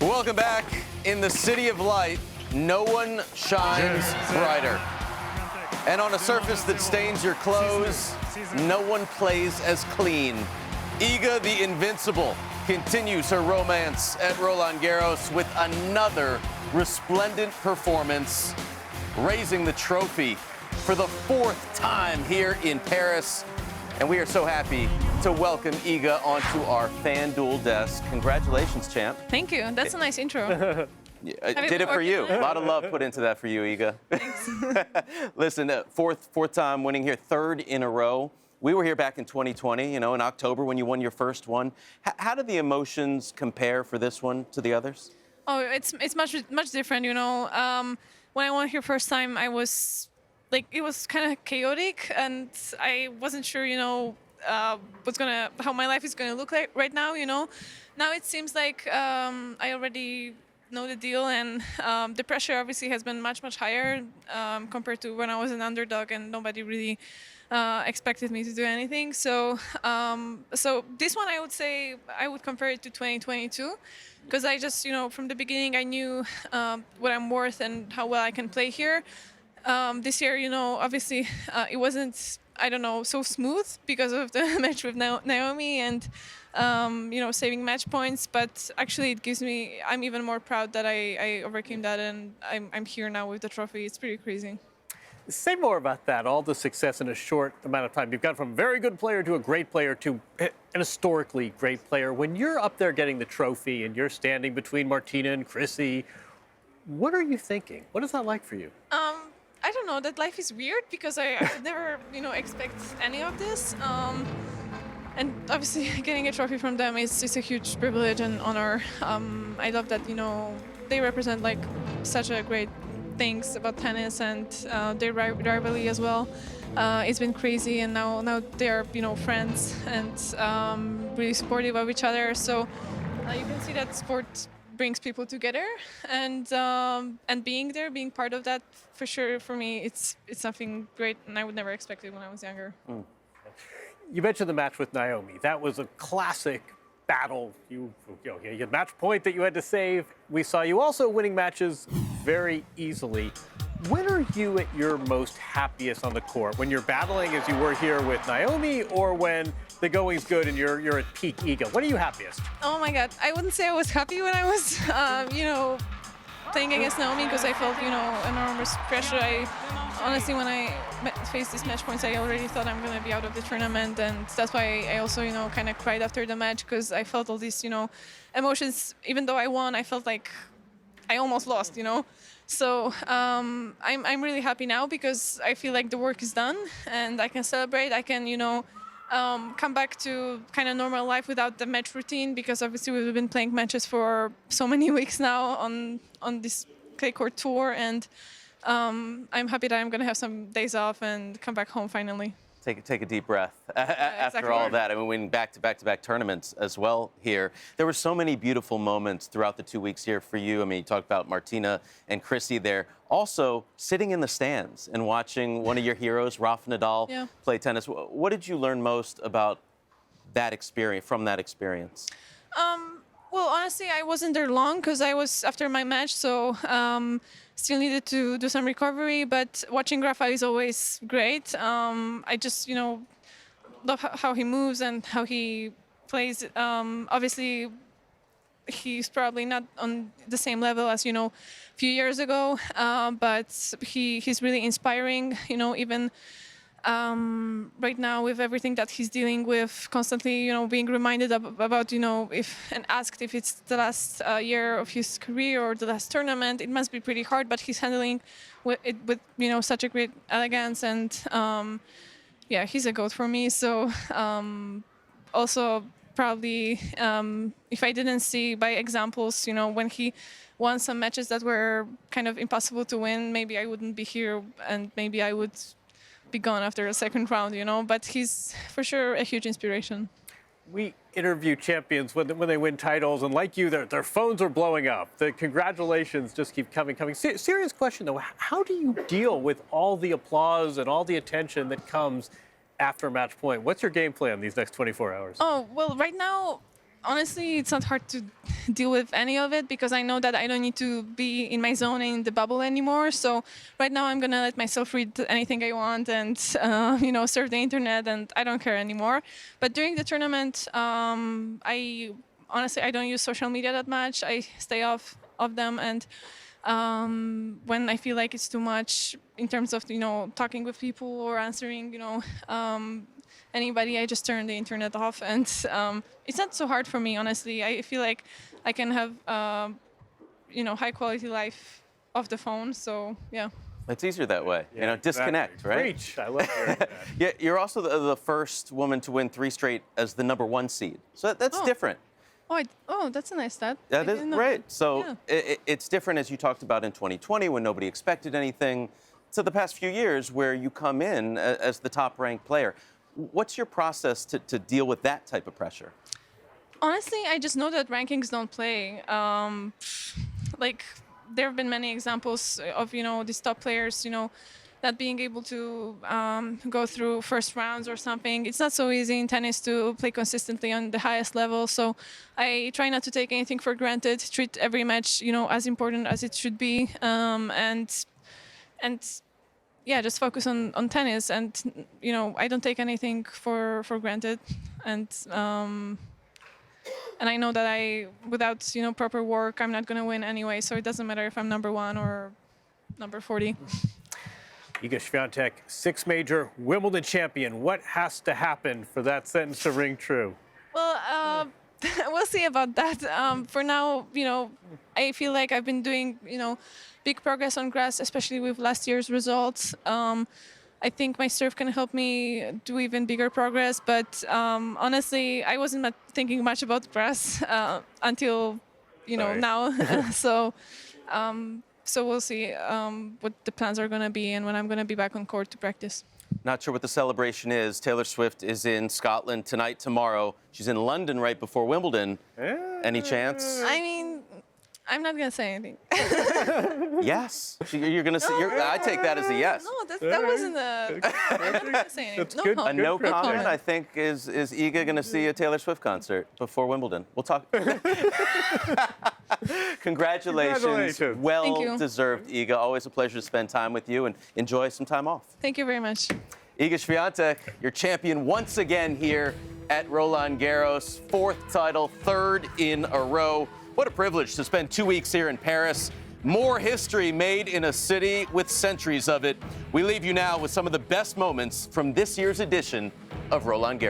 Welcome back. In the City of Light, no one shines brighter. And on a surface that stains your clothes, no one plays as clean. Iga the Invincible continues her romance at Roland Garros with another resplendent performance, raising the trophy for the 4th time here in Paris. And we are so happy to welcome Iga onto our FanDuel desk. Congratulations, champ. Thank you. That's a nice intro. Yeah, I did it for you. A lot of love put into that for you, Iga. Thanks. Listen, fourth time winning here, 3rd in a row. We were here back in 2020, in October when you won your first one. How did the emotions compare for this one to the others? Oh, it's much different, When I won here first time, I was like, it was kind of chaotic, and I wasn't sure, how my life is gonna look like right now, Now it seems like I already know the deal, and the pressure obviously has been much higher compared to when I was an underdog and nobody really expected me to do anything. So this one, I would say I would compare it to 2022, because I just, from the beginning I knew what I'm worth and how well I can play here. This year, obviously it wasn't, so smooth because of the match with Naomi and, saving match points. But actually it gives me, I'm even more proud that I overcame that, and I'm here now with the trophy. It's pretty crazy. Say more about that, all the success in a short amount of time. You've gone from a very good player to a great player to an historically great player. When you're up there getting the trophy and you're standing between Martina and Chrissy, what are you thinking? What is that like for you? I don't know, that life is weird because I would never, expect any of this. And obviously getting a trophy from them is a huge privilege and honor. I love that, they represent like such a great things about tennis, and their rivalry as well. It's been crazy, and now they're, friends and really supportive of each other. So you can see that sport brings people together, and being part of that, for sure, for me, it's something great, and I would never expect it when I was younger. You mentioned the match with Naomi. That was a classic battle. You had match point that you had to save. We saw you also winning matches very easily. When are you at your most happiest on the court? When you're battling as you were here with Naomi, or when the going's good and you're at peak Iga? When are you happiest? Oh my God, I wouldn't say I was happy when I was, playing against Naomi, because I felt, enormous pressure. Honestly, when I faced these match points, I already thought I'm going to be out of the tournament, and that's why I also, kind of cried after the match, because I felt all these, emotions. Even though I won, I felt like I almost lost, So I'm really happy now, because I feel like the work is done and I can celebrate. I can, come back to kind of normal life without the match routine, because obviously we've been playing matches for so many weeks now on this clay court tour, and I'm happy that I'm going to have some days off and come back home finally. Take a deep breath after all that. I mean, winning back-to-back tournaments as well here. There were so many beautiful moments throughout the 2 weeks here for you. I mean, you talked about Martina and Chrissy there. Also, sitting in the stands and watching one of your heroes, Rafa Nadal, play tennis. What did you learn most about that experience, from that experience? Well, honestly, I wasn't there long, because I was after my match, so still needed to do some recovery. But watching Rafa is always great. I just, love how he moves and how he plays. Obviously, he's probably not on the same level as, a few years ago, but he's really inspiring, even right now with everything that he's dealing with, constantly, being reminded about, and asked if it's the last year of his career or the last tournament. It must be pretty hard, but he's handling it with, such a great elegance, and he's a GOAT for me. So also probably if I didn't see by examples, when he won some matches that were kind of impossible to win, maybe I wouldn't be here, and maybe I would be gone after a second round, but he's for sure a huge inspiration. We interview champions when they win titles, and like you, their phones are blowing up. The congratulations just keep coming. Serious question, though. How do you deal with all the applause and all the attention that comes after match point? What's your game plan these next 24 hours? Oh, well, right now, honestly, it's not hard to deal with any of it because I know that I don't need to be in my zone in the bubble anymore. So right now I'm gonna let myself read anything I want and surf the internet, and I don't care anymore. But during the tournament, I honestly don't use social media that much. I stay off of them, and when I feel like it's too much in terms of talking with people or answering anybody, I just turn the internet off, and it's not so hard for me, honestly. I feel like I can have high quality life off the phone, so yeah. It's easier that way. Disconnect, exactly. right? Preach. I love hearing that. Yeah, you're also the first woman to win 3 straight as the #1 seed. So that's different. Oh, that's a nice stat. That is right. So yeah. it's different, as you talked about in 2020 when nobody expected anything. So the past few years where you come in as the top-ranked player. What's your process to deal with that type of pressure? Honestly, I just know that rankings don't play. There have been many examples of these top players, not being able to go through first rounds or something. It's not so easy in tennis to play consistently on the highest level. So I try not to take anything for granted. Treat every match, as important as it should be, and yeah, just focus on tennis, and I don't take anything for granted, and I know that without proper work, I'm not gonna win anyway. So it doesn't matter if I'm #1 or number 40. Iga Swiatek, 6-major Wimbledon champion. What has to happen for that sentence to ring true? Well, we'll see about that. For now, I feel like I've been doing big progress on grass, especially with last year's results. I think my serve can help me do even bigger progress, but honestly, I wasn't thinking much about grass until now. So we'll see what the plans are going to be and when I'm going to be back on court to practice. Not sure what the celebration is. Taylor Swift is in Scotland tonight, tomorrow. She's in London right before Wimbledon. Any chance? I mean, I'm not going to say anything. Yes. You're going to say, I take that as a yes. No, that wasn't a... I'm not going to say anything. That's no good. comment. A no for comment, comment. I think, is Iga going to see a Taylor Swift concert before Wimbledon? We'll talk. Congratulations. Well deserved, Iga. Always a pleasure to spend time with you, and enjoy some time off. Thank you very much. Iga Swiatek, your champion once again here at Roland Garros. 4th title, 3rd in a row. What a privilege to spend 2 weeks here in Paris. More history made in a city with centuries of it. We leave you now with some of the best moments from this year's edition of Roland Garros.